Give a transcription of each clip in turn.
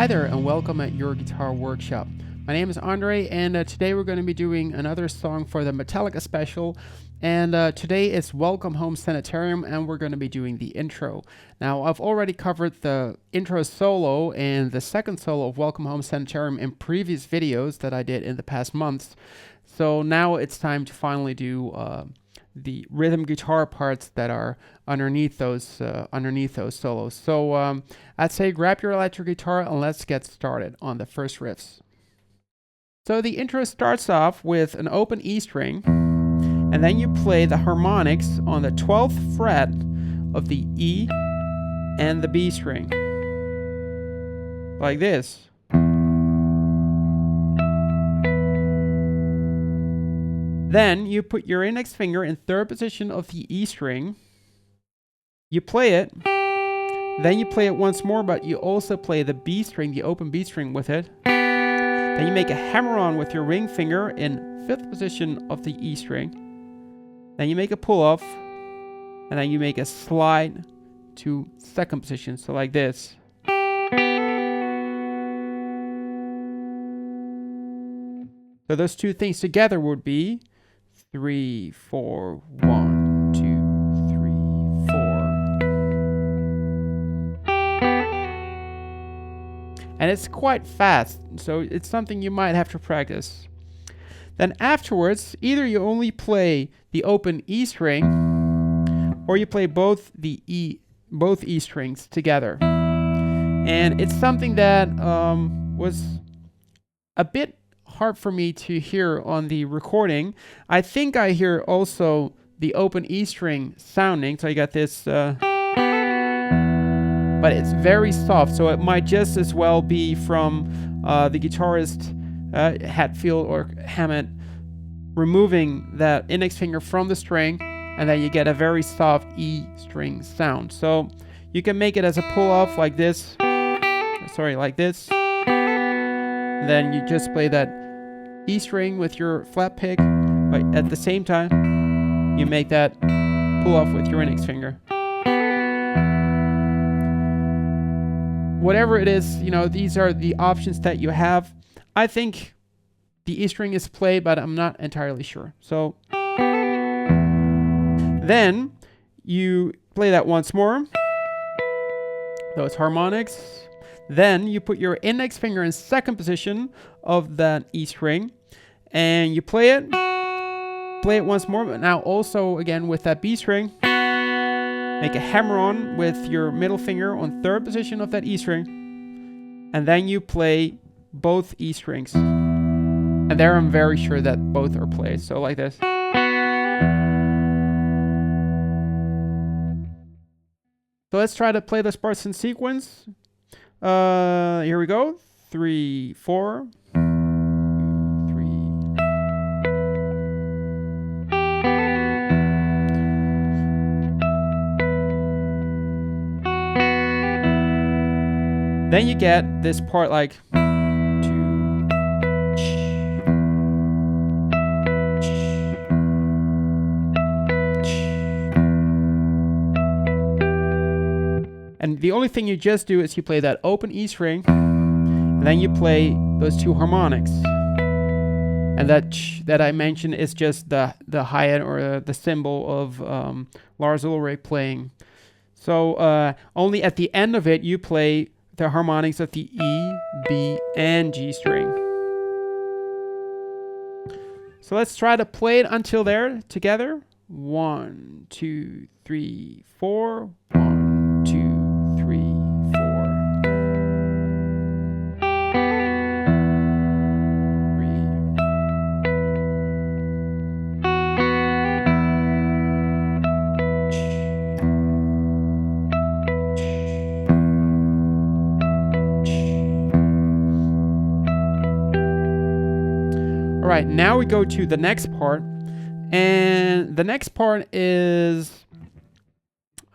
Hi there and welcome at your guitar workshop. My name is André and today we're going to be doing another song for the Metallica special, and today is Welcome Home Sanitarium and we're going to be doing the intro. Now I've already covered the intro solo and the second solo of Welcome Home Sanitarium in previous videos that I did in the past months, so now it's time to finally do the rhythm guitar parts that are underneath those solos. So I'd say grab your electric guitar and let's get started on the first riffs. So the intro starts off with an open E string, and then you play the harmonics on the 12th fret of the E and the B string, like this. Then you put your index finger in third position of the E string, you play it, then you play it once more, but you also play the B string, the open B string with it. Then you make a hammer-on with your ring finger in fifth position of the E string. Then you make a pull-off, and then you make a slide to second position, so like this. So those two things together would be 3, 4, 1, 2, 3, 4. And it's quite fast, so it's something you might have to practice. Then afterwards, either you only play the open E string, or you play both E strings together. And it's something that was a bit hard for me to hear on the recording. I think I hear also the open E string sounding, so I got this, but it's very soft, so it might just as well be from the guitarist Hetfield or Hammett removing that index finger from the string, and then you get a very soft E string sound. So you can make it as a pull-off like this, like this. Then you just play that E string with your flat pick, but at the same time you make that pull off with your index finger. Whatever it is, these are the options that you have. I think the E string is played, but I'm not entirely sure. So then you play that once more, those harmonics. Then you put your index finger in second position of that E string, and you play it once more, but now also again with that B string. Make a hammer-on with your middle finger on third position of that E string, and then you play both E strings. And there I'm very sure that both are played, so like this. So let's try to play those parts in sequence. Here we go. 3, 4. 3. Then you get this part like 2. And the only thing you just do is you play that open E string, and then you play those two harmonics. And that I mentioned is just the hi-hat or the symbol of Lars Ulrich playing. So only at the end of it you play the harmonics of the E, B, and G string. So let's try to play it until there together. 1, 2, 3, 4. 1, 2. All right, now we go to the next part, and the next part is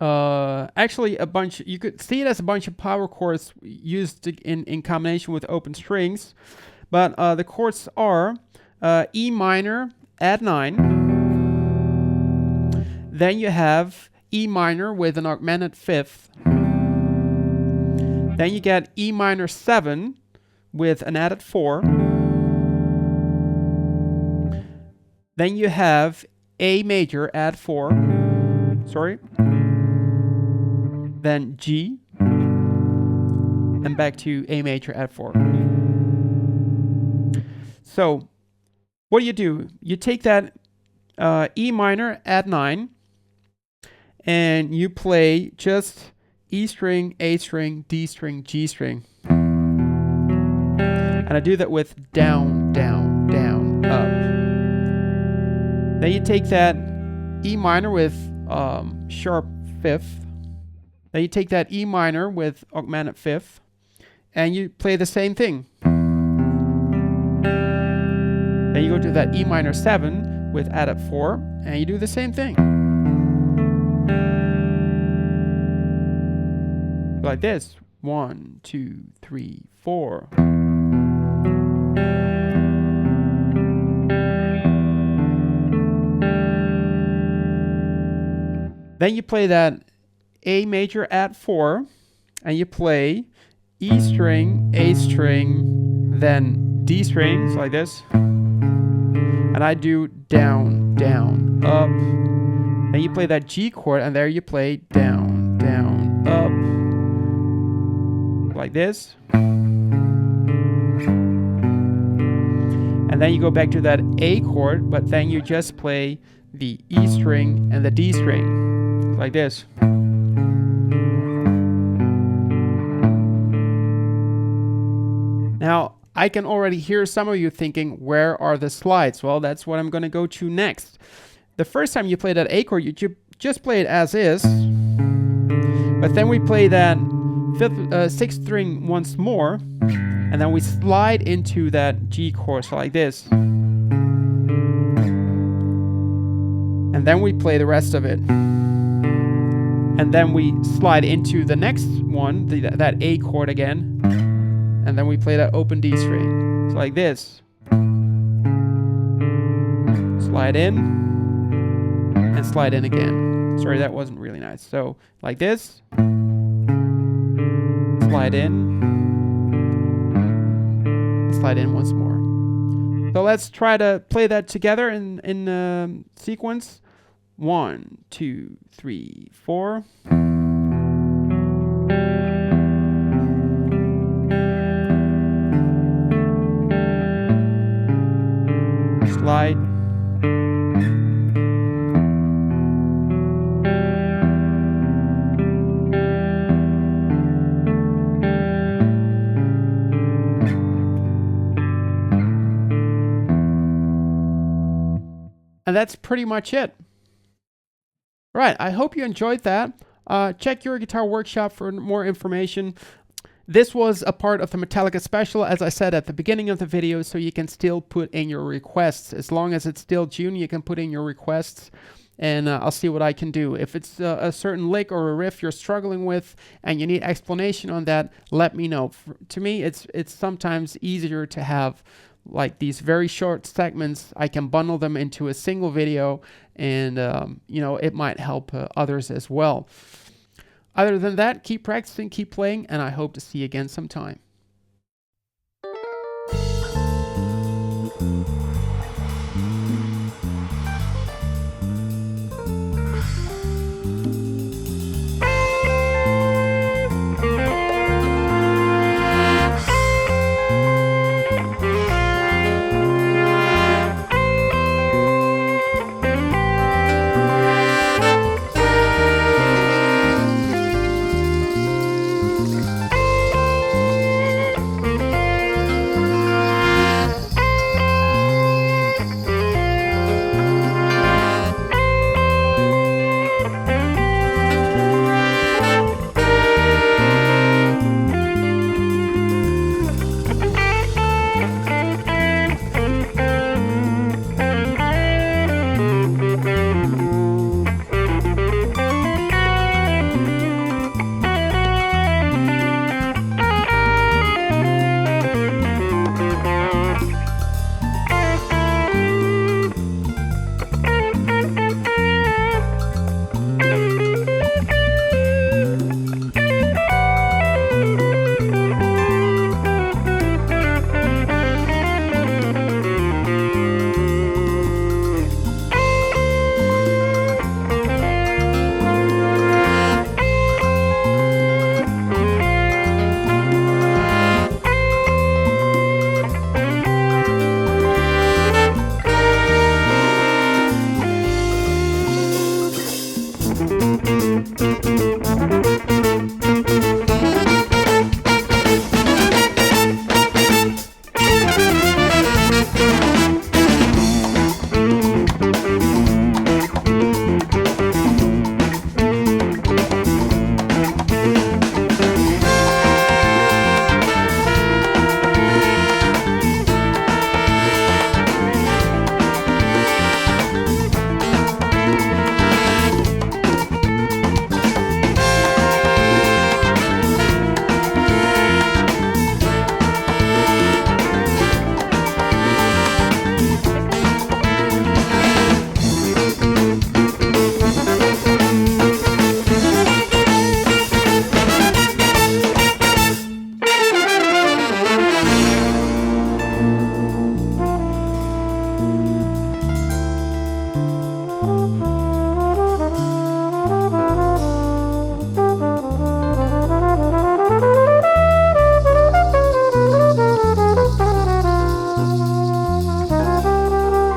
actually a bunch. You could see it as a bunch of power chords used in combination with open strings, but the chords are E minor, add 9. Then you have E minor with an augmented fifth. Then you get E minor 7 with an added 4. Then you have A major, add 4. Sorry. Then G. And back to A major, add 4. So what do? You take that E minor, add 9. And you play just E string, A string, D string, G string. And I do that with down, down, down, up. Then you take that E minor with sharp 5th. Then you take that E minor with augmented 5th. And you play the same thing. Then you go to that E minor 7 with added 4. And you do the same thing. Like this. 1, 2, 3, 4. Then you play that A major, add 4, and you play E string, A string, then D strings like this. And I do down, down, up. Then you play that G chord, and there you play down, down, up. Like this. And then you go back to that A chord, but then you just play the E string and the D string. Like this. Now, I can already hear some of you thinking, where are the slides? Well, that's what I'm going to go to next. The first time you play that A chord, you just play it as is. But then we play that sixth string once more. And then we slide into that G chord, so like this. And then we play the rest of it. And then we slide into the next one, that A chord again. And then we play that open D string. It's like this. Slide in. And slide in again. Sorry, that wasn't really nice. So, like this. Slide in. Slide in once more. So let's try to play that together in sequence. 1, 2, 3, 4. Slide. And that's pretty much it. Right, I hope you enjoyed that. Check your guitar workshop for more information. This was a part of the Metallica special, as I said at the beginning of the video, so you can still put in your requests. As long as it's still June, you can put in your requests, and I'll see what I can do. If it's a certain lick or a riff you're struggling with and you need explanation on that, let me know. To me, it's sometimes easier to have like these very short segments. I can bundle them into a single video, and it might help others as well. Other than that, keep practicing, keep playing, and I hope to see you again sometime.